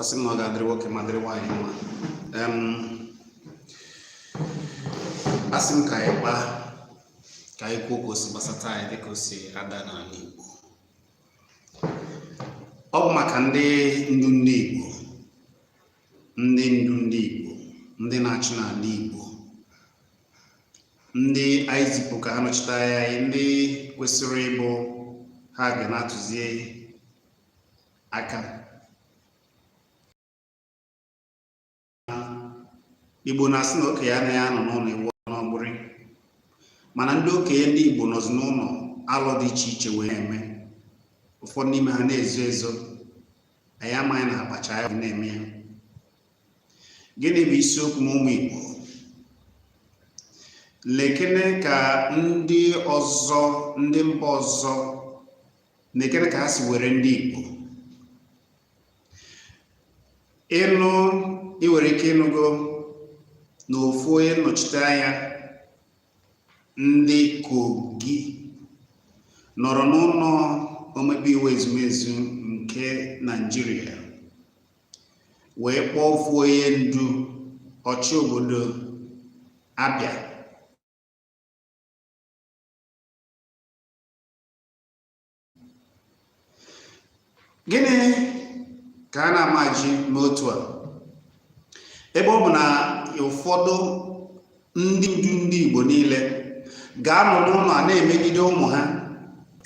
asị m na ọ ga-adịrị nwoke ma dịrị nwaanyị mma. Asị m ka anyị kpaa ka anyị kwuo ka o si gbasata anyị dịka o si ada n'ala Igbo. Ọ bụ maka ndị ndu ndị Igbo, ndị ndu ndị Igbo, ndị na-achị n'ala Igbo, ndị anyị zipụ ka ha nọchite anya anyị, ndị kwesịrị ịbụ ha ga na-atụzie aka. Igbo na-asị na okenye anaghị anọ n'ụlọ iwu n'ọgbụrị, mana ndị okenye ndị Igbo nọzi n'ụlọ alụ dị iche iche wee eme. Ụfọdụ n'ime ha na-ezo ezo, anyị amaghị na akpacha ya na-eme ya. Gịnị bụ isiokwu m ụmụ Igbo? Lekene ka ndị ọzọ, ndị mba ọzọ na-ekene ka ha si were ndị Igbo. Ịnụ iwere ike ịnụgo na ofu onye nnọchite anya ndị Kogi nọrọ n'ụlọ omebe iwu ezumezu nke Naịjirịa wee kpọọ ofu onye ndu ọchị obodo Abia gịnị ka a na-amaji n'otu a, ebe ọ bụ na ụfọdụ ndị ndu ndị Igbo niile ga-anọ n'ụlọ a na-emegide ụmụ ha,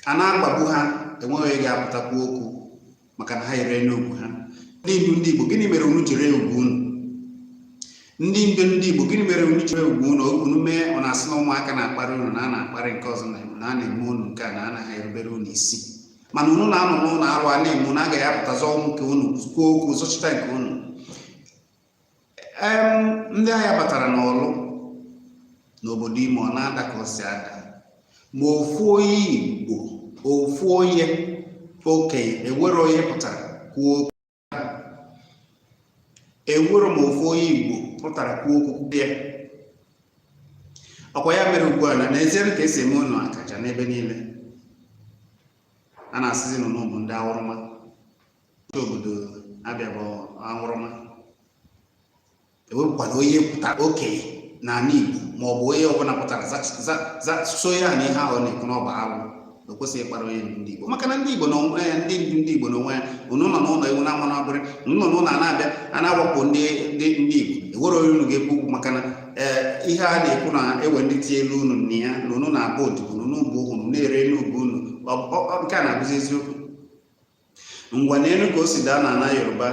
a na-akpagbu ha, enweghị ga-apụtakwu okwu maka na ha ere n'ogwu ha. Ndị ndu ndị Igbo, gịnị mere unu jiri ugwu unu? Ndị ndu ndị Igbo, gịnị mere unu jiri ugwu unu? Unu mee ọ na-asị na ụmụaka na-akparị unu na a na-akparị nke ọzọ na a na-eme unu nke a na anaghị erubere unu isi, mana unu na-anọ n'ụlọ arụ a na-eme unu agaghị apụtazi ọnwụ nke unu, kwuo okwu zọchita nke unu. Ndị agha batara n'ọlụ n'obodo Imo, ọ na-ada ka o si ada, ma ofu onye Igbo, ofu onye okenye ewere onye pụtara kwuo okwu, ewere ma ofu onye Igbo pụtara kwuo okwu dị ya. Ọkwa ya mere ugbu a na n'ezie ka esi eme unu akaja n'ebe niile, a na-asịzi n'ụmụ ndị awụrụma, ndị obodo Abia bụ awụrụma. Ewepụkwana onye pụtara okenye n'ala Igbo ma ọ bụ onye ọbụla pụtara so ya na ihe ahụ na-ekwu n'ọba alụ, o kwesịghị ịkpara onye ndu ndị Igbo, maka na ndị Igbo n'onwe ya, ndị ndu ndị Igbo n'onwe ya, unu nọ n'ụlọ iwu na-ama n'ọbụrị, unu nọ n'ụlọ a na-abịa a na-agbapụ ndị Igbo, ewere onye unu ga-ekwu okwu maka na ihe a na-ekwu na ewe ndị tie elu unu na ya na unu na-abụ odibo unu bụ unu na-ere n'ugwu unu, nke a na-abụzi eziokwu. Ngwa na elu ka o si daa n'ala Yoruba,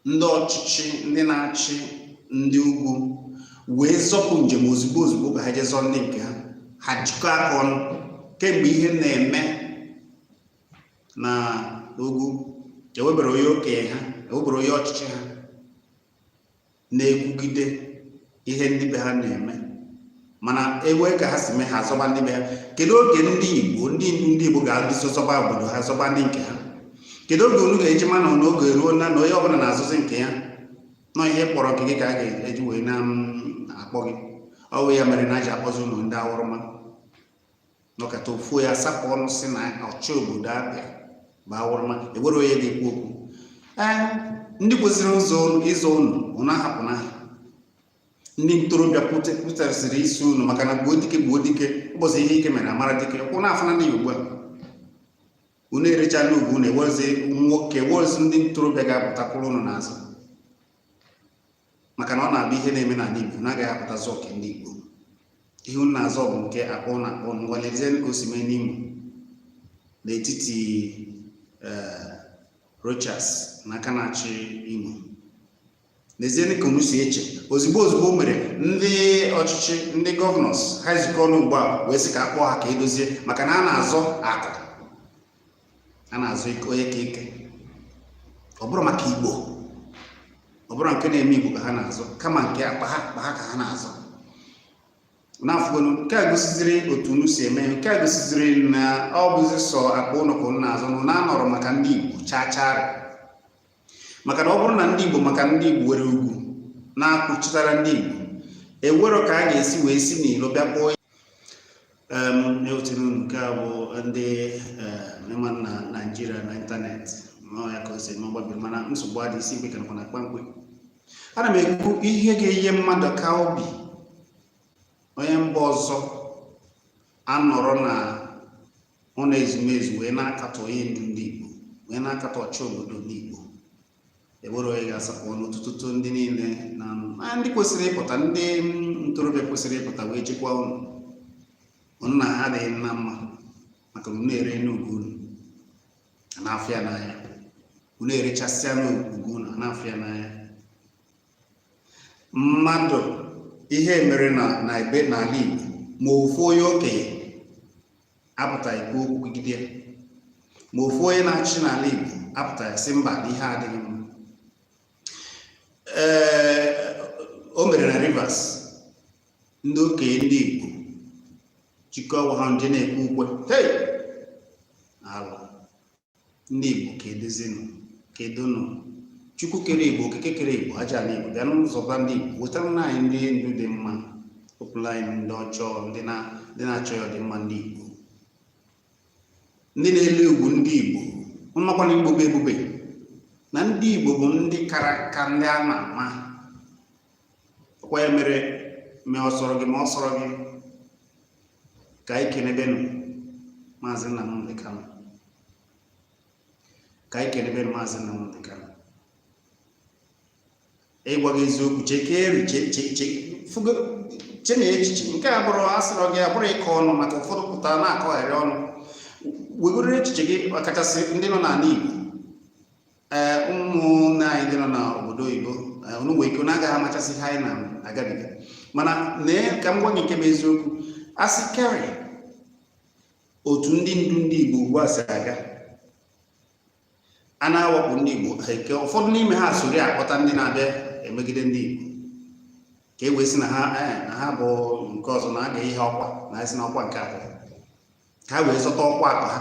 ndị ọchịchị, ndị na-achị ndị ugwu wee zọpụ njem ozugbo ozugbo ka ha jezọ ndị nke ha, ha jikọ aka ọnụ kemgbe ihe na-eme na ugwu. Ewebere onye okenye ha, ewebere onye ọchịchị ha na-ekwugide ihe ndị be ha na-eme, mana ewe ka ha si mee ha zọba ndị be ha. Kedu oge ndị Igbo, ndị ndu ndị Igbo ga-adịso zọba obodo ha, zọba ndị nke ha? Kedu oge unu ga-eji ma na n'oge eruo na onye ọbụla na-azụzi nke ya nọ ihe kpọrọ nke gị ka a ga-eji wee na-akpọ gị? Ọ bụ ya mere na aji akpọzi unu ndị awụrụma, nọkata ofuo ya sapụ ọnụ si na ọchị obodo Abịa bụ awụrụma, ewere onye ga-ekwu okwu. Ndị kwesịrị ịzọ unu ahapụ na ha. Ndị ntorobịa pụtarisịrị isi unu maka na gbuo dike ụbọchị ihe ike mere amara dike, kwụ na-afụ na ndị ugbu a unu erechala ugwu unu, ewerezi nwoke, ewerezi ndị ntorobịa ga-apụtakwuru unu n'azụ, maka na ọ na-abụ ihe na-eme n'ala Igbo na-agaghị apụtazi oke ndị Igbo. Ihe unu na-azọ bụ nke akpọ na akpọ. Ngwalezie ka o si mee n'Imo n'etiti Rochas na aka na-achị Imo. N'ezie ka unu si eche ozugbo o mere ndị ọchịchị, ndị gọvanọs ha zikọ ọnụ ugbu a wee sị ka akpọ ha ka edozie, maka na a na-azọ akụ, a na-azụ onye ka ike. Ọ bụrụ maka Igbo, ọ bụrụ nke na-eme Igbo ka ha na-azọ, kama nke akpa ha ka ha na-azọ. N'afọ nke a gosiziri otu unu si eme, nke a gosiziri na ọ bụzi sọ akpa ụnụ ka unu na-azọ, na anọrọ maka ndị Igbo chachara. Maka na ọ bụrụ na ndị Igbo, maka ndị Igbo were ugwu na-akwụchitara ndị Igbo, ewero ka a ga-esi wee si n'ilo bịa kpọọ ewetara unu nke a bụ ndị na Naịjirịa na ịntanetị ya ka o si eme ọgbabiri mana nsogbu adị isi mgbe ka nakwa na kpamkpe ana m ekwu ihe ga-enye mmadụ ka obi onye mba ọzọ anọrọ na ụlọ ezumezu wee na-akatọ onye ndu ndị Igbo wee na-akatọ ọchị obodo ndị Igbo ewere onye ga-asapụ n'ụtụtụ ndị niile na ndị kwesịrị ịpụta ndị ntorobịa kwesịrị ịpụta wee chekwaa unu na ha adịghị na mma maka unu na-ere n'ugwu unu na-afịa n'anya unu erechasịa n'ugwu unu na-afịa n'anya mmadụ ihe mere na ebe n'ala Igbo ma ofu onye okenye apụta ikwu okwu gide ma ofu onye na-achị n'ala Igbo apụta ya sị mba na ihe adịghị mma o mere na Rivers ndị okenye ndị Igbo chịkọọ ha ndị na-ekwu ukwe hey alụ ndị Igbo ka edozinụ ka edonụ Chukwu kere Igbo okeke kere Igbo aja ala Igbo bịa n'ụzọba ndị Igbo wetara na anyị ndị ndu dị mma okpuru anyị ndị ọjọọ ndị na-achọ ya ọdịmma ndị Igbo ndị na-ele ugwu ndị Igbo mmakwana Igbo bụ ebube na ndị Igbo bụ ndị kara ka ndị a na-ama ọkwa ya mere mee ọsọrọ gị ma ọ sọrọ gị ka anyị kenebenụ Maazị Nnamdi Kanu ka anyị kenebenụ Maazị Nnamdi Kanu ịgwa gị eziokwu che na echiche nke a bụrụ asịrọ gị abụrụ ịkọ ọnụ maka ụfọdụ pụtara na-akọgharị ọnụ wegoro echiche gị ọkachasị ndị nọ n'ala Igbo ụmụnne anyị ndị nọ n'obodo oyibo unu nwere ike na-agaghị amachasị ha anyị na-agabiga mana nee ka m gwa gị nke bụ eziokwu asị keri otu ndị ndu ndị Igbo ugbu a si aga a na-awakpo ndị Igbo eke ụfọdụ n'ime ha sori akpọta ndị na-abịa emegide ndị Igbo ka e wee sị na ha bụ nke ọzọ na-aga ihe ọkwa na esi na ọkwa nke atọ ka ha wee zọta ọkwa akpa ha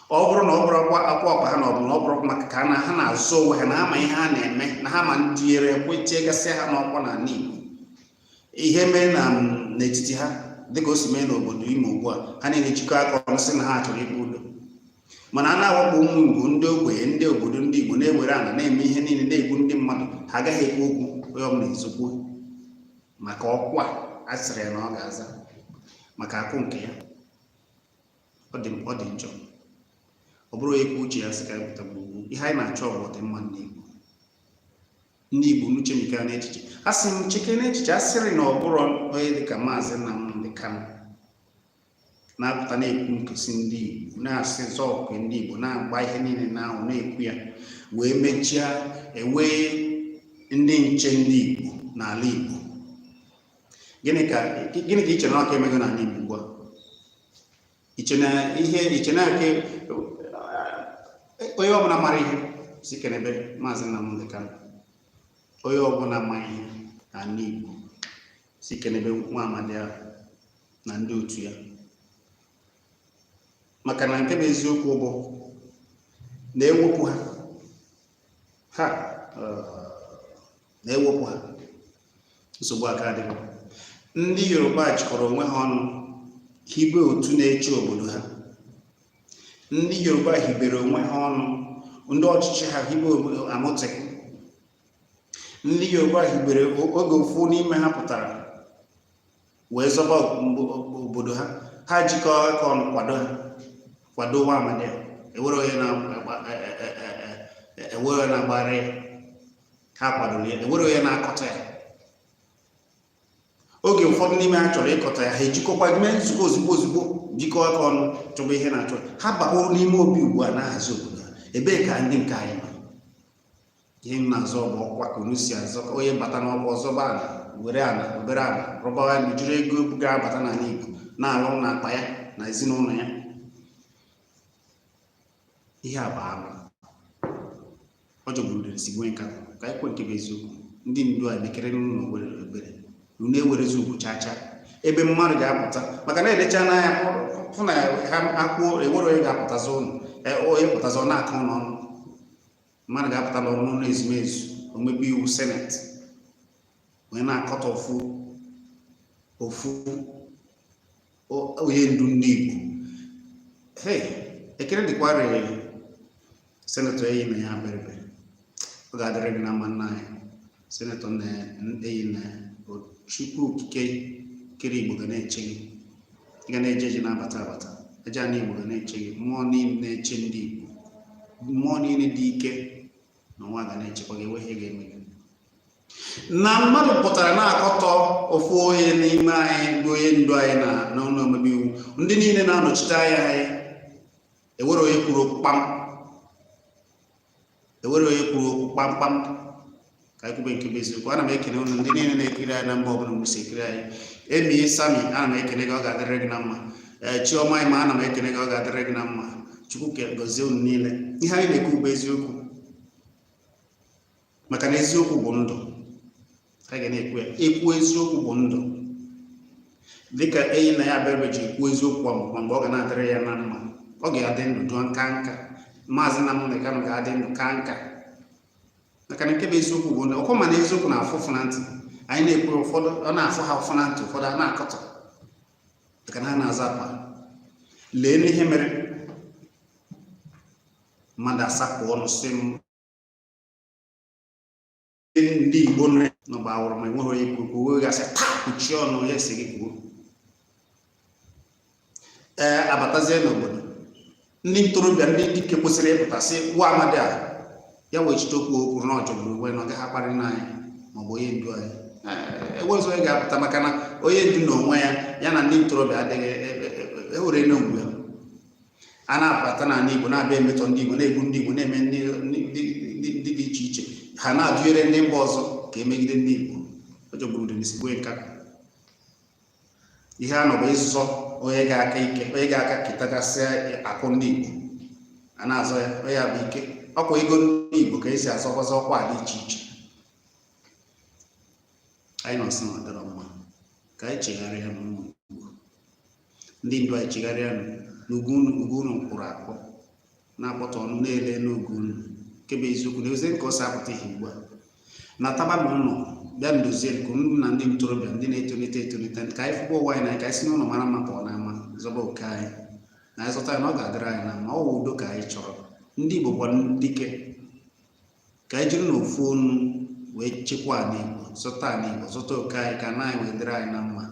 ọ bụrụ na ọ bụrụ akwa ọkpa ha na ọ bụ na ọ bụrụ maka ka ha na-azụ onwe ha na ha ma ihe ha na-eme na ha ma ndị ere ekwetie gasị ha n'ọkwa n'ala Igbo ihe mee n'etiti ha dịka o si mee n'obodo Imo ugbu a ha na-enye jikọ aka ọnụ sị na ha chọrọ ikpe udo mana a na-awakpo ụmụ Igbo ndị ogbenye ndị obodo ndị Igbo na-ewere ana na-eme ihe niile na-egbu ndị mmadụ ha agaghị ekwu okwu onye ọbụla ezokwu maka ọkwa a sịrị ya na ọ ga-aza maka akụ nke ya ọ dị njọ ọ bụrụ ekwu uche ya sị ka epụta gbugbu ihe anyị na-achọ bụ ọdịmma ndị Igbo n'uche mika n'echiche a sị m cheke n'echiche a sịrị na ọ bụrụ onye dịka Maazị Nnamdi Kanu na-apụta na-ekwu nkụzi ndị Igbo na-asị zọọkụ ndị Igbo na-agba ihe niile na-ahụ na-ekwu ya wee mechie ewee ndị nche ndị Igbo n'ala Igbo gịnị ka iche na ọka emego n'ala Igbo ugbu a iche na ake onye ọbụla mara ihe si kenebe Maazị Nnamdi Kanu onye ọbụla ma ihe n'ala Igbo si kenebe nwa amadi ahụ na ndị otu ya maka na nke bụ eziokwu bụ na-ewepụ ha nsogbu aka adịghị ndị Yoruba jikọrọ onwe ha ọnụ hibe otu na-eche obodo ha ndị Yoruba hibere onwe ha ọnụ ndị ọchịchị ha hibe Amotekun ndị Yoruba hibere oge ofu n'ime ha pụtara wee zọba obodo ha jikọọ aka ọnụ kwado nwa amadi ewere onye na-agbara ya ha kwadoro ya ewere onye na-akọta ya oge ụfọdụ n'ime ha chọrọ ịkọta ya ha ejikọkwa mee nzukọ ozugbo jikọọ aka ọnụ chọba ihe na-achọ ha bakporo n'ime obi ugbu a na-ahazi obodo ha ebee ka ndị nke anyị nọ ihe m na-azọ bụ ọkwa ka unu si azọ onye bata n'ọkwa ọzọba ala were ala obere ala rụbawa ya jiri ego ga-abata n'ala Igbo na-alụ na akpa ya na ezinụlọ ya ihe a bụ alụ ọ jọgburu si nwee nkata ka anyị kwe nke bụ eziokwu ndị ndu a mekere n'ụlọ obere unu ewerezi ugwu chacha ebe mmadụ ga-apụta maka na elecha n'anya fụ na ha akwụọ ewere onye ga-apụtazi ụlọ onye pụtazi ọ na-aka ụlọ ọnụ mmadụ ga-apụta n'ọnụ ezumezu omebe iwu seneti onye na-akọta ofu onye ndu ndị Igbo ekele dịkwarịrị senator eyi na ya berebe ọ ga-adịrị gị na mma nna anyị senator na eyi na Chukwu okike kere Igbo ga na-eche gị ị ga na-eje eje na-abata abata eje ana Igbo ga na-eche gị mmụọ niile na-eche ndị Igbo mmụọ niile dị ike na nwa ga na-echekwa gị enweghị ga-eme gị na mmadụ pụtara na-akọtọ ofu onye n'ime anyị bụ onye ndu anyị na n'ụlọ omebe iwu ndị niile na-anọchite anya anyị ewere onye kwuru okwu kpamkpam ka anyị kwube nke bụ eziokwu. Ana m ekele unu ndị niile na-ekiri anyị na mba ọbụla mgbe si ekiri anyị. Emi Sami, ana m ekele gị, ọ ga-adịrị gị na mma. Chioma Ima, ana m ekele gị, ọ ga-adịrị gị na mma. Chukwu gọzie unu niile. Ihe anyị na-ekwu bụ eziokwu, maka na eziokwu bụ ndụ. Anyị ga na-ekwu ya, ekwu eziokwu bụ ndụ. Dịka enyi na ya Berber ji ekwu eziokwu ma mgbe ọ ga na-adịrị ya na mma, ọ ga-adị ndụ dụọ nka. Maazị Nnamdi Kanu ga-adị ndụ ka nka. Maka na nke bụ eziokwu bụ ndụ. Ọkwa ma na eziokwu na-afụfụ na ntị. Anyị na-ekwu ụfọdụ ọ na-afụ ha ụfụ na ntị, ụfọdụ a na-akọtọ maka na ha na-aza akpa. Lee n'ihe mere mmadụ asapụ ọnụ sị m ndị Igbo n'ọgba awụrụ ma enweghị onye kwuo wee gasị taa kpuchie ọnụ ya si gị kwuo. Abatazie n'obodo ndị ntorobịa ndị dike kwesịrị ịpụtasị nwa amadi a ya wee chite okwu na ọjọgburu uwe na ọ gaghị akparị n'anyị maọbụ onye ndu anyị. Enwezi onye ga-apụta maka na onye ndu n'onwe ya na ndị ntorobịa adịghị ewere n'ogwu ya. A na-apụta n'ala Igbo na-abịa emetọ ndị Igbo, na-egbu ndị Igbo, na-eme ndị dị iche iche, ha na-ajụere ndị mba ọzọ ka emegide ndị Igbo. Ọjọgburu dị n'isi gwe nka ihe a nọ bụ ịzọ onye ga-aka ike, onye ga-aka ketagasị akụ ndị Igbo a na-azọ ya, onye bụ ike. Ọkwa ego ndị Igbo ka esi azọkwazi ọkwa dị iche iche. Anyị nọ sị na ọ dịrọ mma ka anyị chegharịa n'ụmụ Igbo, ndị ndu anyị chegharịa n'ugwu unu kwụrụ akpọ na-akpọta ọnụ na-ele n'ugwu unu nke bụ eziokwu na ozi nke ọ si apụta ihe ugbu a na taba ma ụlọ bịa ndozie nke unu na ndị ntorobịa ndị na-etolite ka anyị fụkwa ụwa anyị na ka anyị si n'ụlọ mara mma pụọ n'ama zọba oke anyị na anyị zọta ya na ọ ga-adịrị anyị na mma. Ọ wụ udo ka anyị chọrọ. Ndị Igbo kwa dike ka anyị jiri n'ofu onu wee chekwaa ala Igbo, zụta ala Igbo, zụta oke anyị ka na anyị wee dịrị anyị na mma.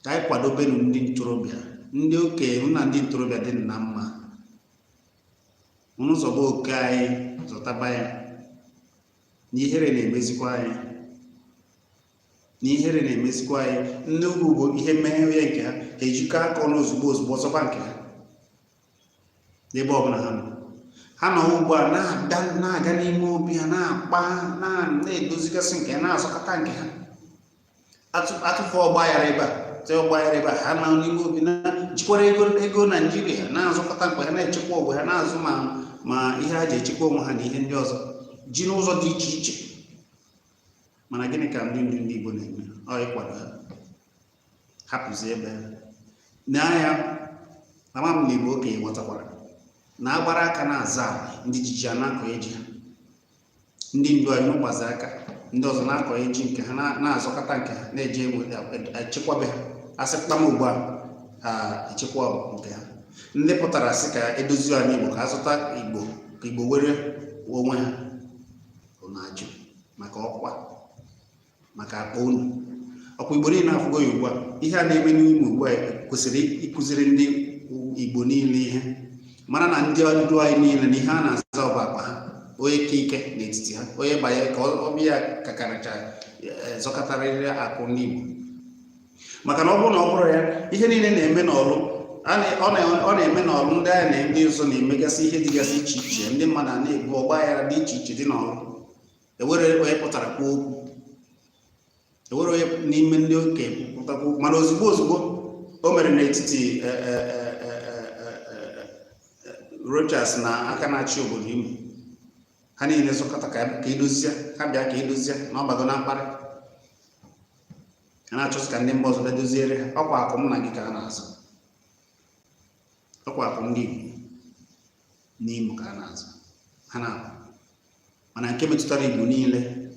Ka anyị kwadobenu ndị ntorobịa, ndị okenye na ndị ntorobịa dị na mma. Unu zọba oke anyị, zụtaba ya n'ihere na-emezikwa anyị, n'ihere na-emezikwa anyị. Ndị ugwu bụ ihe mmeghe onye nke ha ejikọ aka ọnụ ozugbo zọba nke ha n'ebe ọbụla ha nọ. Ha nọ ugbu a na-aga n'ime obi ha, na-akpa na-edozigasị nke ha, na-azọkọta nke ha. Atụfu ọgbaghara ebe a, ha na n'ime obi na-jikwara ego Naijiria, na-azụkọta mkpa ha, na-echekwa ogwe ha, na-azụ ma ihe ha ji echekwa onwe ha na ihe ndị ọzọ ji n'ụzọ dị iche iche. Mana gịnị ka ndị ndu ndị Igbo na-eme? Ọ ịkwado ha, hapụzi ebe ha n'anya. Mama m na Igbo okenye ghọtakwara na agbara aka na-aza ndị jiji a na-akọ eji ha. Ndị ndu anyị n'ụgbazi aka, ndị ọzọ na-akọ eji nke ha, na-azọkọta nke ha, na-eji echekwabe ha. Asịkpa m ugbu a ha echekwa nke ha. Ndị pụtara sị ka edozi anyị Igbo, ka azụta Igbo, ka Igbo were onwe ha na-ajụ maka ọkwa, maka akpa unu. Ọkwa Igbo niile afụgo ya ugbu a. Ihe a na-eme n'ime ugbu a kwesịrị ịkụziri ndị Igbo niile ihe, mara na ndị ndu anyị niile na ihe a na-aza ọba akpa ha, onye ka ike n'etiti ha, onye banye ka ọbịa kakaracha zọkọtarịrị akụ ndị Igbo. Maka na ọ bụrụ na ọ bụrụ ya, ihe niile na-eme n'ọlụ, ọ na-eme n'ọlụ ndị agha na ndị ụzọ na-emegasị ihe dịgasị iche iche. Ndị mmadụ na-ebu ọgbaghara dị iche iche dị n'ọlụ. Ewere onye pụtara kwuo okwu, ewere onye n'ime ndị okenye pụtakwu, mana ozugbo o mere n'etiti Rochas na aka na-achị obodo Imo, ha niile zụkọta ka edozie, ha bịa ka edozie na ọbago na mkparị. A na-achọsị ka ndị mba ọzọ bịa doziere ha. Ọkwa akụ m na gị ka a na-azụ, ọkwa akụ ndị Igbo n'Imo ka a na-azụ ha na-akụ. Mana nke metụtara Igbo niile,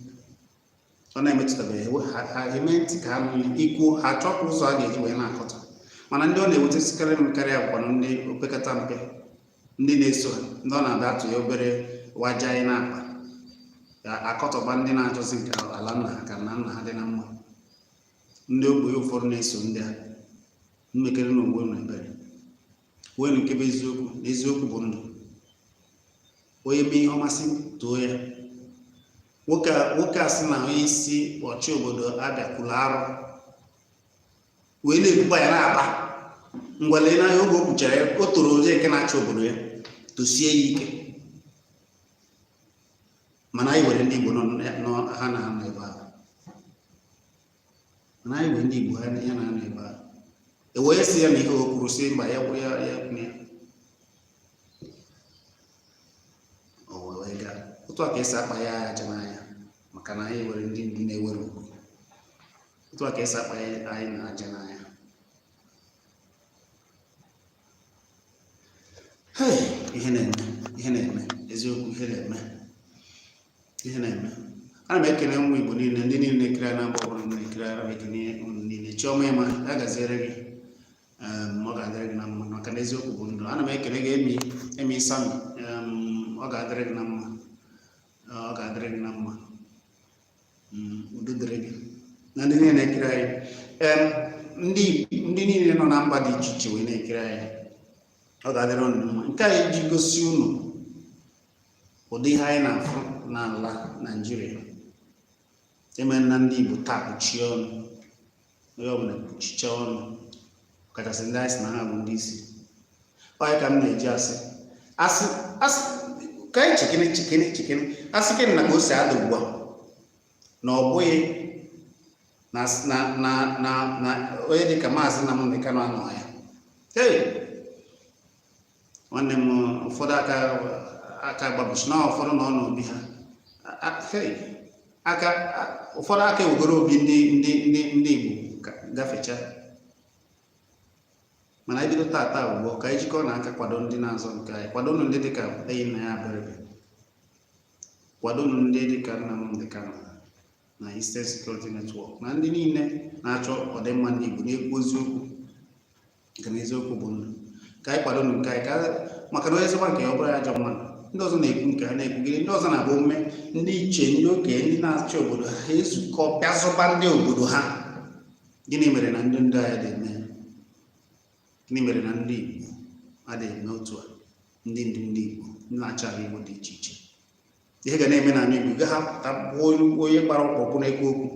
ọ na-emetụtabeghị ha eme ntị ka ha ikwu, ha chọpụ ụzọ a ga-eji wee na-akọta. Mana ndị ọ na-ewetesikarị m karịa bụkwanụ ndị opekata mpe, ndị na-eso ndị ọ na-abịa atụ ya obere waja anyị na-akpa akọtọba ndị na-achọzi nke ala nna ha ka na nna ha dị na mma. Ndị ogbenye ụfọdụ na-eso ndị a mmekere na ogbe na ebere wee nke bụ eziokwu na eziokwu bụ ndụ. Onye mee ihe ọmasị too ya. Nwoke a sị na onye isi ọchị obodo Abịa kwuru arụ wee na-ekwukwa ya na-aba ngwale n'anya oge o kwuchara ya, o toro onye nke na-achị obodo ya tosie ya ike. Mana anyị were ndị Igbo ha na anọ ebe ahụ, mana anyị were ndị Igbo ha ya na anọ ebe ahụ ewee sị ya na ihe o kwuru si mba ya kwụ ya otu a ka esi akpa ya aja n'anya maka na anyị nwere ndị ndu na-ewere ugwu. Otu a ka esi akpa anyị na aja n'anya. Ihe na-eme eziokwu, ihe na-eme. Ana m ekele ụmụ Igbo niile, ndị niile na-ekiri na mba ọbụla na-ekiri ara m ekele unu niile. Chiọma ịma ya gaziere gị, ọ ga-adịrị gị na mma maka na eziokwu bụ ndụ. Ana m ekele gị Emi Sami, ọ ga-adịrị gị na mma, ọ ga-adịrị gị na mma, udo dịrị gị na ndị niile na-ekiri anyị. Ndị niile nọ na mba dị iche iche wee na-ekiri anyị, ọ ga-adịrị unu mma. Nke a iji gosi unu ụdị ihe anyị na-afụ n'ala Naịjirịa. Eme na ndị Igbo taa kpuchie ọnụ, onye ọbụla kpuchicha ọnụ, kachasị ndị anyị sị na ha bụ ndị isi. Onye ka m na-eji asị ka anyị chikini asị gị na ka o si ada ugbu a na ọ bụghị na onye dịka Maazị Nnamdi Kanu anọ ya. Nwanne m, ụfọdụ aka gbabuchi na ụfọdụ nọ n'obi ha, ụfọdụ aka ewegoro obi ndị Igbo gafecha. Mana ebido tata ugbo ka anyị jikọọ na aka kwado ndị na-azọ nke anyị, kwado ndị dịka enyi na ya Abịarịbịa, kwado ndị dịka Nnamdi Kanu na Eastern Security Network na ndị niile na-achọ ọdịmma ndị Igbo na-ekwu eziokwu nke na eziokwu bụ ndụ. Ka anyị kwado nke anyị maka na onye zọba nke ọ bụrụ ya ajọ mmadụ, ndị ọzọ na-ekwu nke ha na-ekwugide, ndị ọzọ na-abụ omume ndị iche, ndị okenye, ndị na-achị obodo ha ezukọ bịa zọba ndị obodo ha. Gịnị mere na ndị ndu anyị dị-eme? Gịnị mere na ndị Igbo adịghị eme otu a? Ndị ndu ndị Igbo, ndị na-achị ala Igbo dị iche iche, ihe ga na-eme na Igbo ga ha pụta onye gbara ọkpọkpụ na-ekwu okwu.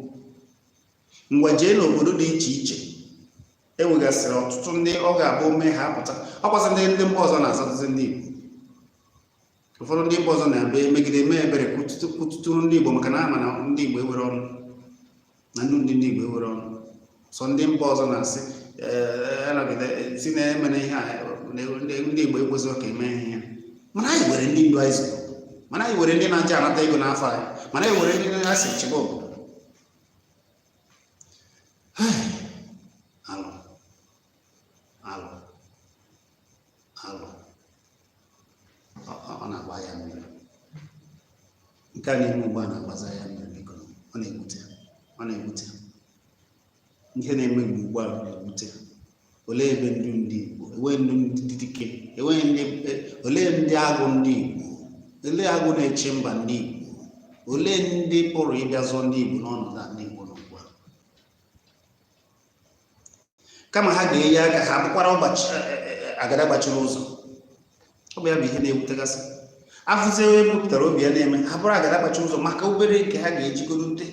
Ngwa jee n'obodo dị iche iche enwegasịrị ọtụtụ ndị ọ ga-abụ ome ha pụta, ọkwasị ndị mba ọzọ na-azatụzi ndị Igbo. Ụfọdụ ndị mba ọzọ na-abịa emegide eme ebere kwututuru ndị Igbo maka na ama na ndị Igbo ewere ọnụ na ndị Igbo ewere ọnụ. Sọ ndị mba ọzọ na-asị si na-emere ihe a ndị Igbo ekwesịghị ka eme ihe ya. Mana anyị were ndị ndu anyị zụrụ, mana anyị were ndị na-aja anata ego n'afọ anyị, mana anyị were ndị na-asị chịba obodo. Alụ ọ na-agba ya mmiri. Nke a na-eme ugbu a na-agbaza ya mmiri, biko ọ na-ewute ihe na-eme ugbu a na-ewute. Olee ebe ndị Igbo enweghị ndị dike, olee ndị agụ ndị Igbo, olee agụ na-eche mba ndị Igbo, olee ndị pụrụ ịbịa zụọ ndị Igbo n'ọnọdụ a ndị Igbo n'ugbu a? Kama ha ga-eyi aka ha bụkwara agada gbachiri ụzọ. Ọ bụ ya bụ ihe na-ewutegasị. Afụzi onye bupụtara obi ya na-eme ha bụrụ agada gbachiri ụzọ maka obere nke ha ga-ejigorute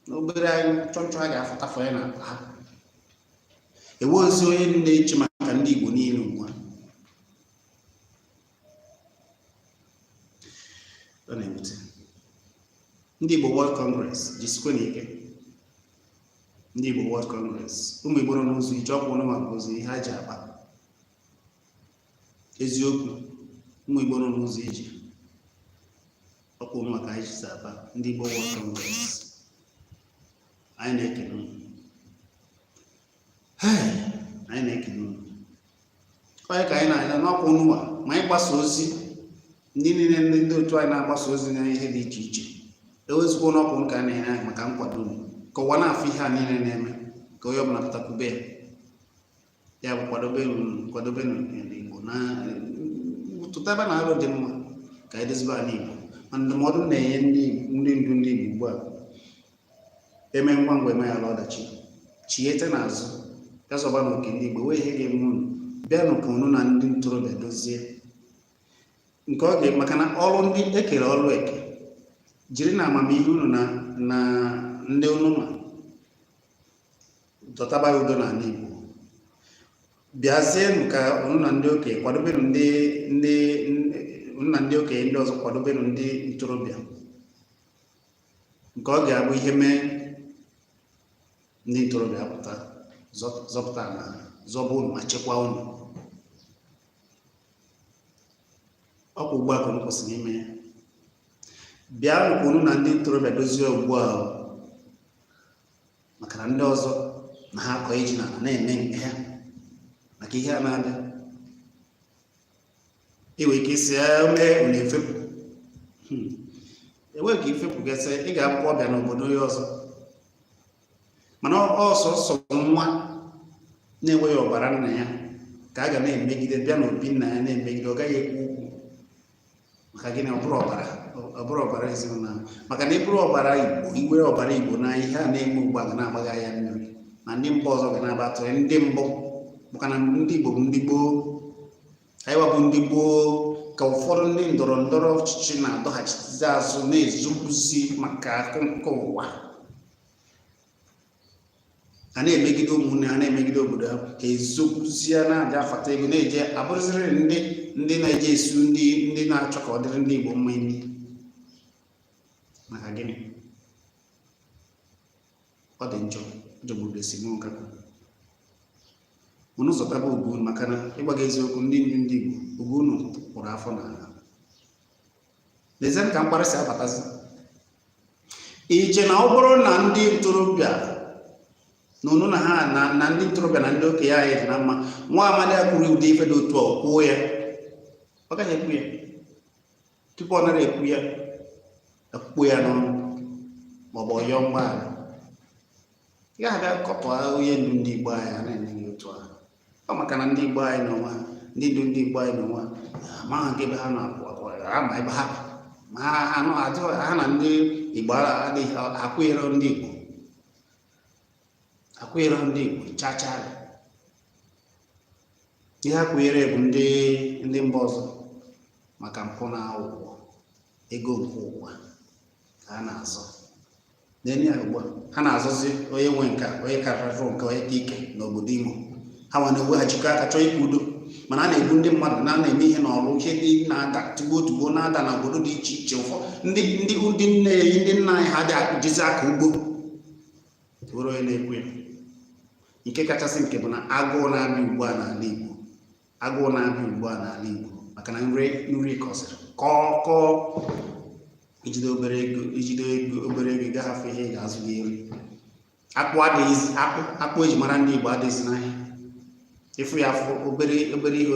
na obere anyị chọnchọ ha ga-afụtafọ ya na ha. Ewozi onye na-eche maka ndị Igbo niile ugbu a. Ọ na-ewute. Ndị Igbo World Congress jisikwa n'ike. Ndị Igbo World Congress, ụmụ Igbo nọ n'ụzọ ije ọkwụ ụnụ maka ozi ihe ha ji akpa. Eziokwu, ụmụ Igbo nọ n'ụzọ ije ọkwụ ụnụ maka anyị ji akpa. Ndị Igbo World Congress, anyị na-ekele unu. Anyị na-ekele unu. Onye ka anyị na-anya n'ọkwụ ụnụ ma anyị gbasa ozi ndị niile ndị otu anyị na-agbasa ozi na ihe dị iche iche. Ewezụkwa n'ọkwụ ụnụ ka a na-enye anyị maka nkwado unu. Ka ụwa na-afụ ihe a niile na-eme ka onye ọbụla pụtakwube ya bụ kwadobe n'Igbo na ọtụtụ ebe na-alụ dị mma ka edozibe ala Igbo ma ndụmọdụ na-enye ndị ndu ndị Igbo ugbu a eme ngwa ngwa eme ala ọdachi chiete n'azụ ya zọba n'oke ndị Igbo wee ihe ga-eme unu bịanụ ka unu na ndị ntorobịa dozie nke ọ ga maka na ọrụ ndị ekere ọrụ eke jiri na amamihe unu na ndị unu ma dọtaba udo n'ala Igbo bịazienụ ka unu na ndị okenye kwadobenụ unu na ndị okenye ndị ọzọ kwadobenụ ndị ntorobịa nke ọ ga-abụ ihe mee ndị ntorobịa pụta zọpụta na zọba unu ma chekwaa unu ọkwa ugbu a ka unu kwụsịrị ime ya bịa ka unu na ndị ntorobịa dozie ugbu a maka na ndị ọzọ na ha akọ iji n'ala na-eme nke ha maka ihe a na-abịa iwe ike isi mee unu efepụ enwe ka ifepụ gasị ị ga-akwụ ọbịa n'obodo ya ọzọ mana ọsọsọ nwa na-enweghị ọbara nna ya ka a ga na-emegide bịa n'obi nna ya na-emegide ọ gaghị ekwu okwu maka gịnị ọ bụrụ ọbara ezinụlọ ahụ maka na ịbụrụ ọbara Igbo iwere ọbara Igbo na ihe a na-eme ugbu a ga na-agbaga ya mmiri na ndị mba ọzọ ga na-abatụrụ ndị mbụ maka na ndị Igbo bụ ndị gboo anyị bụ ndị gboo ka ụfọdụ ndị ndọrọ ndọrọ ọchịchị na-adọghachite azụ na-ezobuzi maka akụ nke ụwa a na-emegide ụmụnne ha na-emegide obodo ha ka ezobuzie na-aja afata ego na-eje abụrụziri ndị na-eje esu ndị na-achọ ka ọ dịrị ndị Igbo mma imi maka gịnị ọ dị njọ jọgburu esemokwu unu zọtaba ugwu unu maka na ịgwaga eziokwu ndị ndu ndị Igbo ugwu unu kwụrụ afọ n'ala lezie ka mkparị si abatazi ije na ọ bụrụ na ndị ntorobịa na unu na ha na ndị ntorobịa na ndị okenye anyị dị na mma nwa amadi akwụrụ ụdị ife dị otu a kwuo ya ọ gaghị ekwu ya tupu ọ nara ekwu ya ekwu ya n'ọnụ maọbụ ọyọ mgbaala ị ga-abịa kọpụ onye ndu ndị Igbo anyị a na-enye otu ahụ ọ maka na ndị Igbo anyị n'onwe ndị ndu ndị Igbo anyị n'onwe amaghị nke ebe ha na-akwụ ama ebe ha ma ha na ndị Igbo adịghị akwụnyere ndị Igbo akwụnyere ndị Igbo chachaa ihe akwụnyere bụ ndị mba ọzọ maka mpụ na aghụghọ ego nke ụwa ka ha na-azọ n'enye ya ugbu a ha na-azọzi onye nwe nka onye karịrị nke onye dị ike n'obodo Imo ha nwa na-eweghachikọ aka chọọ ikwu udo mana a na-egbu ndị mmadụ na-eme ihe n'ọrụ ihe dị na-ada tugbo na-ada na obodo dị iche iche ụfọ ndị nne ya ndị nna anyị ha dị akụjizi aka ugbo bụrụ onye na-ekwu ya nke kachasị nke bụ na agụụ na-abịa ugbu a n'ala Igbo agụụ na-abịa ugbu a n'ala Igbo maka na nri kọsịrị kọọ ijide obere ego gahafe ihe ị ga-azụ gị eri akpụ eji mara ndị Igbo adịghịzi n'ahịa ịfụ ya afụ obere ihe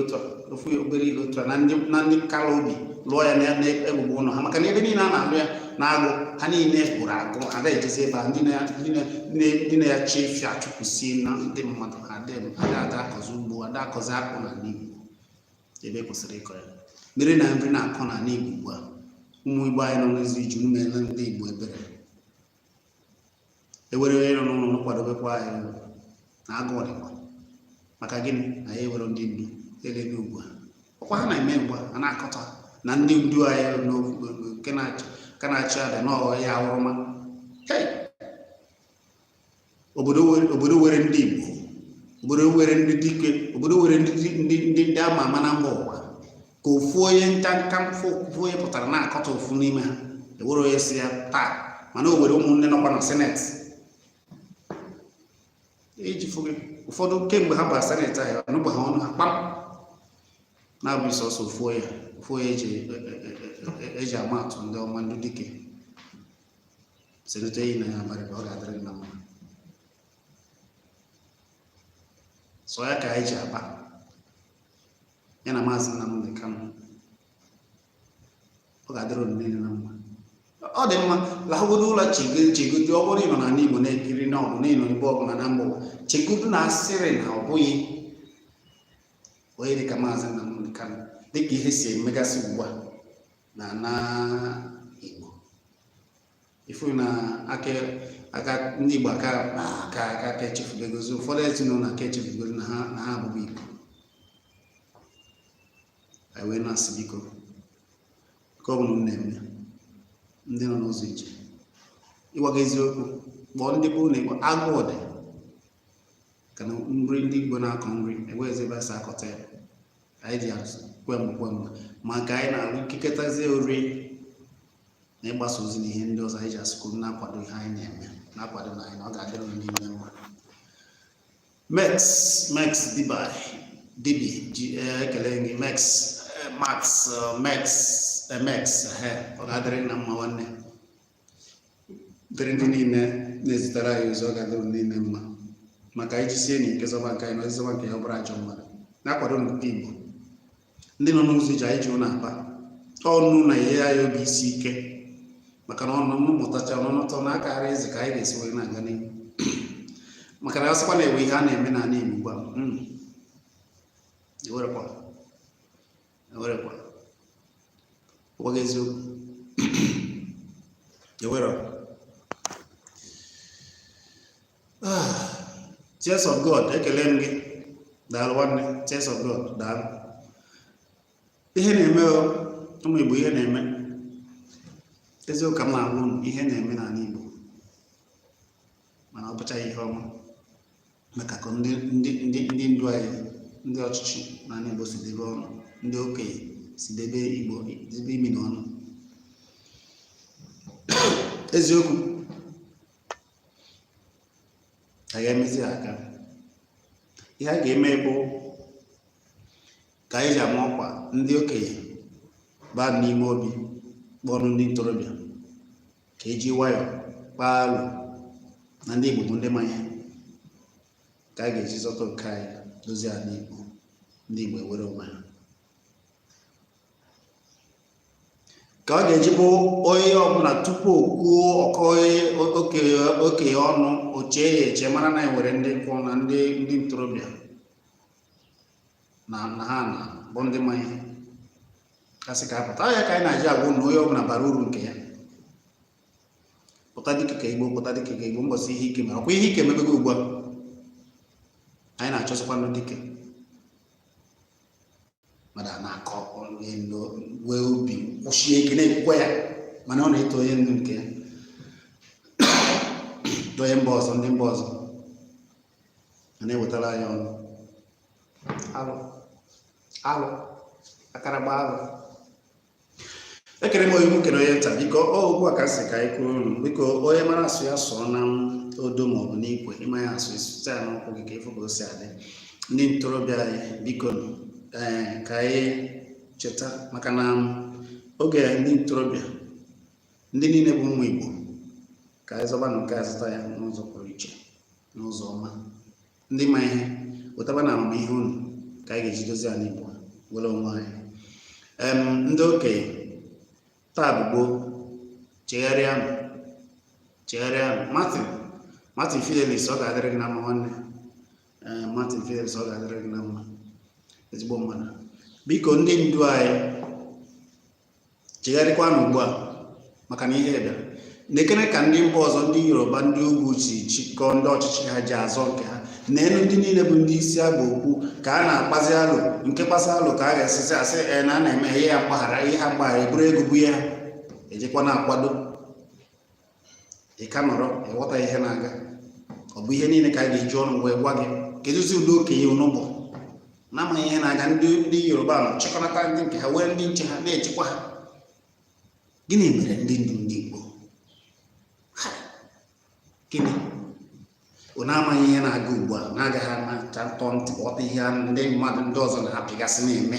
otu a na ndị kala obi lụọ ya na-egbugbo ụlọ ha maka na ebe niile a na-alụ ya na-agụ ha niile gwụrụ agụ ada ejezi ebe a ndị na ya chi efi achụpụsie na ndị mmadụ ada akọzi ugbo ada akọzi akpụ n'ala Igbo ebe kwesịrị ịkọ ya mmiri na nri na-akọ n'ala Igbo ugbu a ụmụ Igbo anyị nọ n'ezi iju meela ndị Igbo ebere ewere onye nọ n'ụlọ kwadobekwa anyị na agụ ọdịkwa maka gịnị na ya ewere ndị ndu elele ugbu a ọkwa ha na-eme ugbu a na-akọta na ndị ndu anyị nke na-achị ada n'ọghọ ya awụrụma obodo were ndị Igbo obodo were ndị dike obodo were ndị ama ama na mba ụwa ka ofu onye nka mfu onye pụtara na-akọta ofu n'ime ha ewere onye si ya taa mana o were ụmụnne nọkwa na seneti iji fụ gị ụfọdụ kemgbe ha bara seneti ahụ ọnụgba ha ọnụ ha kpam na-abụ sọsọ ofu onye eji ama atụ ndị ọma ndị dike seneti enyi na ya abalị ka ọ ga-adịrị na mma sọ ya ka anyị ji aba ya na maazị Nnamdi Kanu ọ ga-adịrị niile na mma ọ dị mma lagodo ụlọ chegodo ọ bụrụ ịnọ na Igbo na-ekiri na ọbụ n'ịnọ Igbo ọbụla na mba ụwa chegodo na asịrị na ọ bụghị onye dịka maazị Nnamdi Kanu dịka ihe si emegasị ugbu a na Igbo. Ifu na aka ndị Igbo aka echefubegozi, ụfọdụ ezinụlọ aka echefubegozi na ha abụghị Igbo. Anyị wee na-asị biko ka ọ bụrụ na-eme ndị nọ n'ụzọ ije ịgwaga eziokwu, kpọọ ndị bụ na Igbo agụụ dị ka na nri ndị Igbo na-akọ nri enweghịzi ebe asa akọta ya. Anyị ji kwemgbe maka anyị na-alụ ikekọtazie ori na ịgbasa ozi na ihe ndị ọzọ anyị ji asụkwuru na-akwado ihe anyị na-eme, na-akwado na anyị na ọ ga-adịrị n'ime mma. Mex Dibi ekele gị Max ọ ga-adịrị na mma nwanne, dịrị ndị niile na-ezitere anyị ozi ọ ga-adịrị niile mma, maka anyị jisie na ike zọba nke anyị na ozizoba nke ya ọ bụrụ ajọ mmadụ. Na-akwado nke Igbo ndị nọ n'ụzọ ije anyị ji ụlọ akpa ọnụ na ihe ya obi isi ike, maka na ọnụ mmụtacha ọnụnọtọ na-akara eze ka anyị ga-esi wee na-aga n'ihu. Maka na asịkwa na ewe ihe a na-eme n'ala Igbo ugbu a ewerekwa ụgwọ eziokwu ewere. Tears of God ekele m gị, daalụ nwanne. Tears of God daalụ. Ihe na-eme ụmụ Igbo, ihe na-eme eziokwu ka m na-agwụ unu, ihe na-eme n'ala Igbo, mana ọ bụchaghị ihe ọma, maka ka ndị ndu anyị, ndị ọchịchị n'ala Igbo si debe ọnụ, ndị okenye si debe Igbo debe imi n'ọnụ. Eziokwu a ga-emezi aka. Ihe a ga-eme bụ ka anyị ji ama ọkwa ndị okenye baa n'ime obi kpọrọ ndị ntorobịa ka eji nwayọọ kpaa alụ na ndị Igbo bụ ndị ma ihe, ka a ga-eji zọta nke anyị dozie ala Igbo, ndị Igbo ewere onwe ha. Ka ọ ga-eji bụ onye ọbụla tupu o kwuo ọkọ okenye ọnụ ochie ya eche mara na enwere ndị kwụ na ndị ntorobịa na ha na bụ ndị ma ihe, kasị ka apụta ya ka anyị na-eji agwụ na onye ọbụla bara uru nke ya. Pụta dịka ka Igbo, pụta dịka ka Igbo, mbọsị ihe ike mere ọkwa ihe ike mebego ugbu a. Anyị na-achọsịkwa ndị dike mmadụ a na-akọ wee obi kwụsie ike na-ekwukwa ya, mana ọ na-eto onye ndu nke ya onye mba ọzọ, ndị mba ọzọ a na-ewetara anyị ọnụ alụ akaragba alụ. Ekere m onye nwoke na onye nta, biko ugbu a ka sị ka anyị kwuru unu, biko onye mara asụ ya sụọ na odo maọbụ n'ikwe, ịma ya asụ ịsụta ya n'ụkwụ gị ka ịfụ ka o si adị. Ndị ntorobịa anyị biko ka anyị cheta, maka na oge ndị ntorobịa ndị niile bụ ụmụ Igbo, ka anyị zọba na nke a zụta ya n'ụzọ pụrụ iche, n'ụzọ ọma. Ndị ma ihe wetaba na amamihe unu ka anyị ga-eji dozie ala Igbo were onwe anyị. Ndị okenye taa bụ gboo, chegharịanụ. Martin Fidelis ọ ga-adịrị gị na mma nwanne. Martin Fidelis ọ ga-adịrị gị na mma, ezigbo mmadụ. Biko ndị ndu anyị chegharịkwanụ ugbu a, maka na ihe bịara. Nekere ka ndị mba ọzọ, ndị Yoruba, ndị ugwu si chịkọọ ndị ọchịchị ha ji azọ nke ha. N'elu ndị niile bụ ndị isi agba okwu ka a na-akpazi alụ, nke kpasa alụ ka a ga-esisi asị na a na-eme ihe ya mgbaghara, ihe ha mgbaghara eburu ego bụ ya ejekwa na-akwado. Ị ka nọrọ ịghọta ihe na-aga. Ọ bụ ihe niile ka a ga-eji ọnụ wee gwa gị kedụzi ụdị okenye unu bụ na-amaghị ihe na-aga. Ndị Yoruba nọ chịkọnata ndị nke ha, were ndị nche ha na-echekwa ha. Gịnị mere ndị ndu ndị Igbo? Gịnị? Unu amaghị ihe na-aga ugbu a, na-agaghị amacha ntọ ntị ghọta ihe ndị mmadụ ndị ọzọ na-apịgasị na-eme,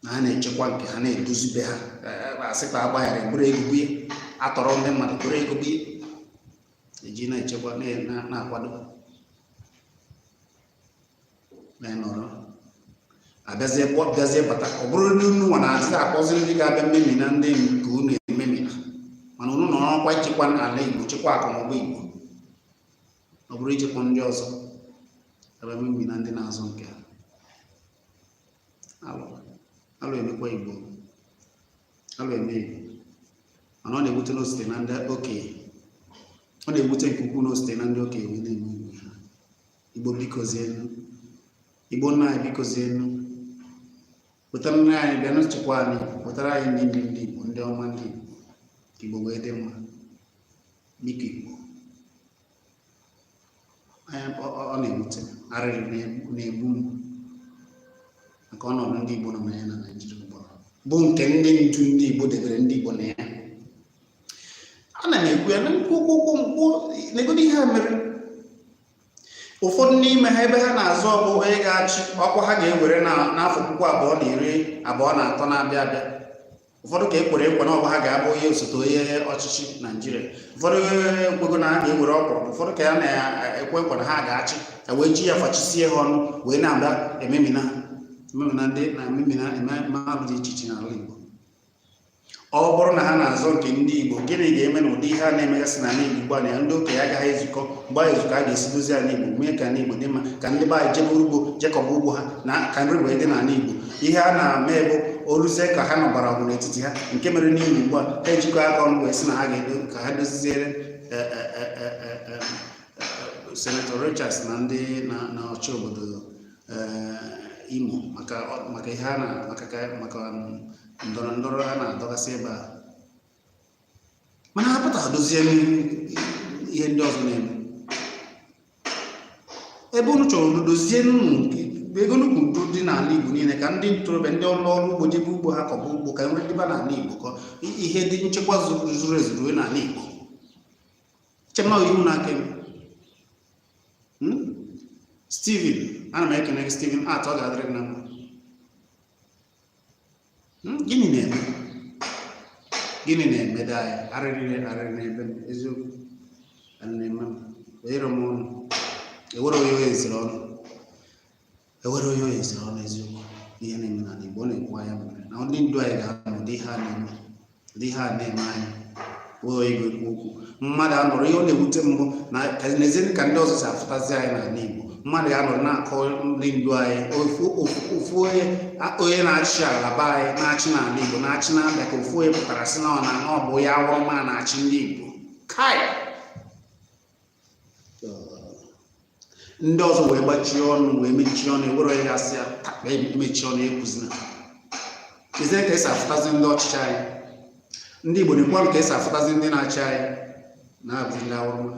na ha na-echekwa nke ha, na-edozibe ha. Asịkwa agbaghara eburu ego bie, atọrọ ndị mmadụ buru ego bie, eji na-echekwa na-akwado na-enọrọ. Abịazie bata, ọ bụrụ ndị unu nwa na-azị akpọzi ndị ga-abịa mmemi na ndị nke unu ememina, mana unu nọrọ ọkwa ichekwa ala Igbo, chekwa akụnụba Igbo. Ọ bụrụ ichekwa ndị ọzọ ebe mmemi na ndị na-azụ nke ha. alụ emekwa Igbo alụ eme Igbo mana ọ na-ewute n'osite na ndị okenye ọ na-ewute nke ukwuu n'osite na ndị okenye wee na-eme Igbo ha Igbo bikozienu Igbo nna anyị bikozienu wetara nne anyị bịa n'chekwa anyị wetara anyị ndị Igbo ndị ọma ndị Igbo wee dị mma biko Igbo ọ na-ewute arịrị na-egbu m maka ọnọdụ ndị Igbo nọ na ya na Naịjirịa ugbu a bụ nke ndị ndu ndị Igbo debere ndị Igbo na ya ana m ekwu ya na nkwụ na-egodo ihe a mere ụfọdụ n'ime ha ebe ha na-azụ ọkpụ onye ga-achị ọkwa ha ga-ewere n'afọ 2023 na-abịa abịa ụfọdụ ka ekwere ekwe na ọgba ha ga-abụ onye osote onye ọchịchị Naịjirịa ụfọdụ ekwego na ha ga-ewere ọkpụrụ ụfọdụ ka ya na-ekwe ekwe na ha ga-achị wee ji ya fachisie ha ọnụ wee na-abịa ememina ndị na ememina mmadụ dị iche iche n'ala Igbo ọ bụrụ na ha na-azọ nke ndị Igbo gịnị ga-eme na ụdị ihe a na-emegasị n'ala Igbo a na ndị okenye agaghị ezukọ mgbe a ezukọ a ga-esi dozie ala Igbo mee ka ala Igbo dị mma ka ndị be anyị jebe ugbo jekọba ugbo ha na ka nri wee dị n'ala Igbo ihe a na-eme bụ oruzie ka ha nọbara ọgụ n'etiti ha nke mere n'ihi ugbu a ha ejikọ aka ọnụ wee sị na ha ga-edo ka ha doziziere Senator Richards na ndị na ọchị obodo Imo maka ihe a na maka ndọrọ ndọrọ a na-adọgasị ebe a mana ha pụta dozie ihe ndị ọzọ na-eme ebe unu chọrọ dozie ego nnukwu udo dị n'ala Igbo niile ka ndị ntorobịa ndị ọrụ ugbo jebe ugbo ha kọba ugbo ka nri dịba n'ala Igbo ka ihe dị nchekwa zuru ezu ruo n'ala Igbo chema ihu n'aka Steven ana m ekene gị Steven atọ ga-adịrị na mma gịnị na-eme dị anyị arịrị n'ebe eziokwu na-eme m ewere m ọnụ ewere onye eziri ọnụ eziokwu ihe na-eme n'ala Igbo ọ na-ekwu anya mere na ndị ndu anyị ga-anọ ụdị ihe a na-eme anyị wee igwe ekwu okwu mmadụ anọrọ ihe ọ na-ewute mbụ na n'ezie ka ndị ọzọ si afụtazi anyị n'ala Igbo mmadụ ya nọrọ na-akọ ndị ndu anyị ofu onye na-achị ala be anyị na-achị n'ala Igbo na-achị na-abịa ka ofu onye pụtara sị na ọ bụ ya awụrụ ma na-achị ndị Igbo kai ndị ọzọ wee gbachie ọnụ wee mechie ọnụ ewere onye gasị ya takpa emechi ọnụ ekwuzina ezie ka esi afụtazi ndị ọchịchị anyị ndị Igbo na-ekwu ka esi afụtazi ndị na-achị anyị na-abụ ndị awụrụ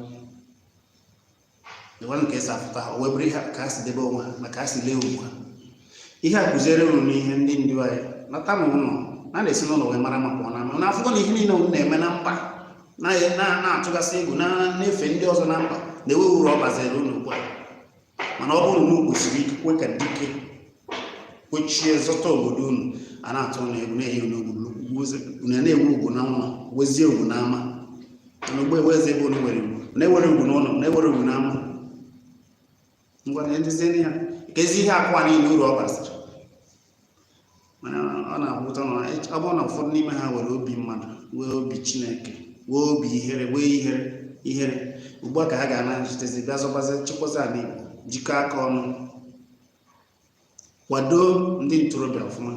ịgwanụ ka esi afụta ha o wee bụrụ ihe ka ha si debe onwe ha na ka ha si lee ugwu ha ihe a kụziere unu n'ihe ndị ndu anyị nata na ụlọ na-esi n'ụlọ wee mara maka ọ na-ama na-afụgo na ihe niile unu na-eme na mba na-atụgasị egwu na-efe ndị ọzọ na mba na-enwe uru ọ gbaziri unu ugbu a mana ọ bụrụ na unu kwesịrị ike kwe ka dike kwechie zọta obodo unu a na-atụ na egwu na-eyi unu na-ewu ugwu na nwa wezie ugwu na ama na ugbo eweze ebe unu nwere ugwu na-ewere ugwu n'ụlọ na-ewere ugwu na ama ngwa na-eduziere ya ka ezi ihe akwa niile uru ọ gbasara mana ọ na-abụta na ọ bụrụ na ụfọdụ n'ime ha were obi mmadụ wee obi Chineke wee obi ihere wee ihere ugbu a ka ha ga-anachitezi bịa zọbazi chekwazi ala Igbo jikọ aka ọnụ kwado ndị ntorobịa ọfụma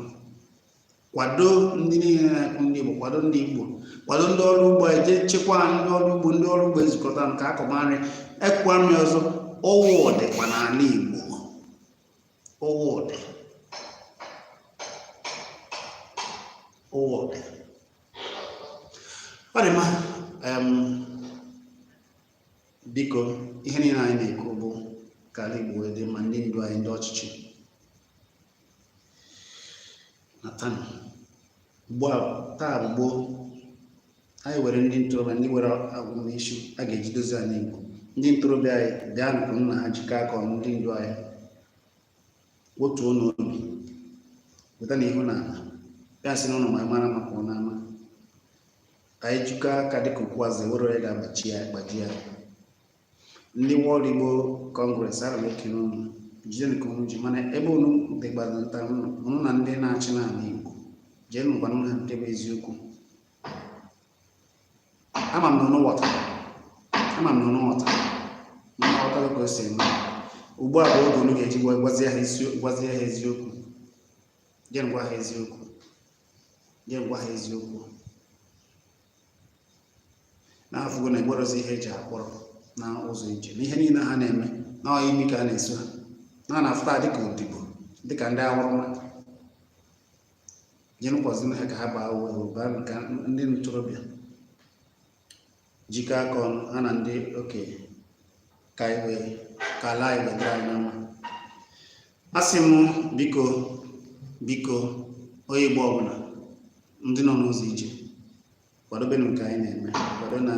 kwado ndị niile na-akụ ndị Igbo kwado ndị Igbo kwado ndị ọrụ ugbo eje chekwa ndị ọrụ ugbo ezukọta nke akọmarị ekwa nri ọzọ ọwụ dịkwa n'ala Igbo ọwụ dị ọ dị mma biko ihe niile anyị na-ekwu bụ ka ala Igbo wee dị mma ndị ndu anyị ndị ọchịchị taa bụ gboo anyị were ndị ntorobịa ndị were agwụmisi a ga-eji dozie ala Igbo ndị ntorobịa anyị bịa nụrụ nna ha jikọ aka ọnụ ndị ndu anyị otu n'obi weta na ihu na ala ya sị n'ụlọ ma mara maka ọ na-ama anyị jikọ aka dịka okpuazụ were onye ga-agbaji ya ndị World Igbo Congress ara m ekele unu jide nke unu ji mana ebe unu dịgbara nta unu na ndị na-achị n'ala Igbo jee nụkwa ha nke bụ eziokwu ama m na unu ghọtara ka o si eme ugbu a bụ oge unu ga-eji gwazie ha eziokwu je ngwa ha eziokwu na-afụgo na egborozi ihe eji akpọrọ na ụzọ ije n'ihe niile ha na-eme na imi ka a na-eso ha na-afụta dịka odibo dịka ndị awụrụma jenụkwazi ha ka ha baa uru baa ka ndị ntorobịa jikọ aka ọnụ ha na ndị okenye ka ala igwe dịrị anyị na mma. A sị m biko onye Igbo ọbụla ndị nọ n'ụzọ ije kwadobenụ nke anyị na-eme kwado na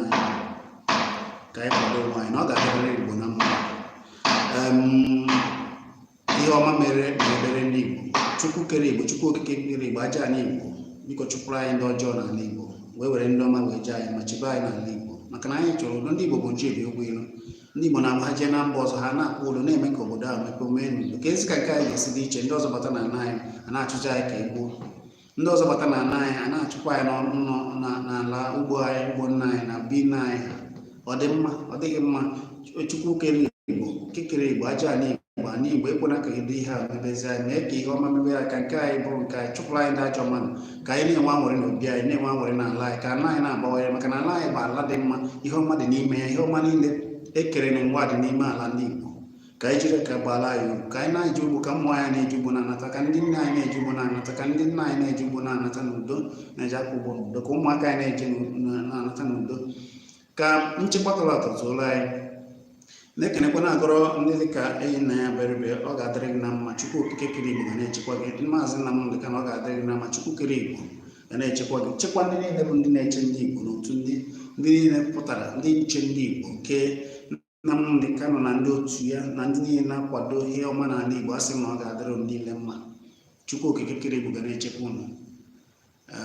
ka anyị kwado onwe anyị na ọ ga-adịrịrị Igbo na mma. Ihe ọma mere na-ebere ndị Igbo, Chukwu kere Igbo, Chukwu okike kere Igbo aja anyị Igbo, biko chụpụrụ anyị ndị ọjọọ n'ala Igbo wee were ndị ọma wee jee anyị ma chebe anyị n'ala Igbo, maka na anyị chọrọ udo. Ndị Igbo bụ nche ebi ụgbọ elu. Ndị Igbo na-agba jee na mba ọzọ ha na-akpọ ụlọ na-eme ka obodo ahụ mepee omee n'udo. Ka ezi ka nke anyị ga-esi dị iche, ndị ọzọ bata na ana anyị a na-achụja anyị ka egbuo, ndị ọzọ bata na ana anyị a na-achụkwa anyị n'ala ugbo anyị, ugbo nna anyị na bi nna anyị. Ọ dị mma? Ọ dịghị mma. Chukwu kere Igbo, kekere Igbo aja anyị Igbo ekwena ka ịdị ihe a mebezi anyị, mee ka ihe ọma mebe anyị, ka nke anyị bụrụ nke anyị, chụpụrụ anyị ndị ajọ mmadụ, ka anyị na-enwe anwụrị n'obi anyị, na-enwe anwụrị n'ala anyị, ka ala anyị na-agbawanye, maka na ala anyị bụ ala dị mma, ihe ọma dị n'ime ya, ihe ọma niile ekere n'ụwa dị n'ime ala ndị Igbo. Ka anyị jiri ka gbala anyị ugwu, ka anyị na-eji ugbo, ka mmụọ anyị na-eji ugbo na-anata, ka ndị nne anyị na-eji ugbo na-anata, ka ndị nna anyị na-eji ugbo na-anata n'udo, na-eji akwa ugbo n'udo, ka ụmụaka anyị na-eji na-anata n'udo, ka nchekwa tọrọtọ zuoro anyị. Na-ekenekwa na-agọrọ ndị dịka enyi na ya berebe, ọ ga-adịrị gị na mma. Chukwu okike kere Igbo ga na-echekwa gị. Maazị Nnamdị Kanụ, ọ ga-adịrị gị na mma. Chukwu kere Igbo ga na-echekwa gị, chekwa ndị niile bụ ndị na-eche ndị Igbo n'otu ndị niile pụtara ndị nche ndị Igbo nke Nnamdị Kanụ na ndị otu ya na ndị niile na-akwado ihe ọma n'ala Igbo. A sị na ọ ga-adịrị unu niile mma. Chukwu okike kere Igbo ga na-echekwa unu,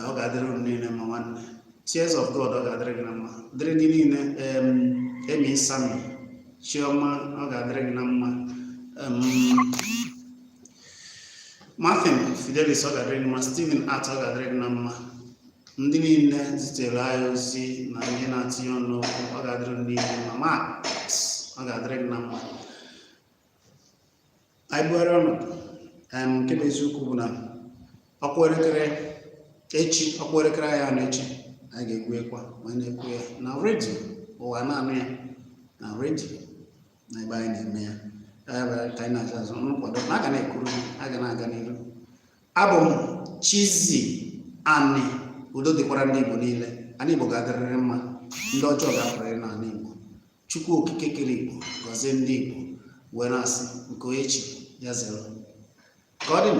ọ ga-adịrị unu niile mma nwanne. Tears of God, ọ ga-adịrị gị na mma. Dịrị ndị niile Emi Sami Chioma, ọ ga-adịrị gị na mma. Martin Fidelis, ọ ga-adịrị gị na mma. Steven At, ọ ga-adịrị gị na mma. Ndị niile zitere anyị ozi na ihe na-atinye ọnụ okwu, ọ ga-adịrị gị niile mma. Max, ọ ga-adịrị gị na mma. Anyị bugharị ọnọdụ nke bụ eziokwu bụ na ọkwa elekere anyị anụ echi anyị ga-ekwu ekwa ma na-ekwu ya na redio ụwa na-anụ ya na redio na ebe anyị na-eme ya ka anyị na-acha azụ nkwado na aga na-ekuru a ga na-aga n'ihu. Abụ m Chizzy Ani. Udo dịkwara ndị Igbo niile. Ana Igbo ga-adịrịrị mma, ndị ọjọọ ga-apụrịrị n'ala Igbo. Chukwu okike kere Igbo gọzie ndị Igbo wee na-asị nke echi ya zero ka ọ dị.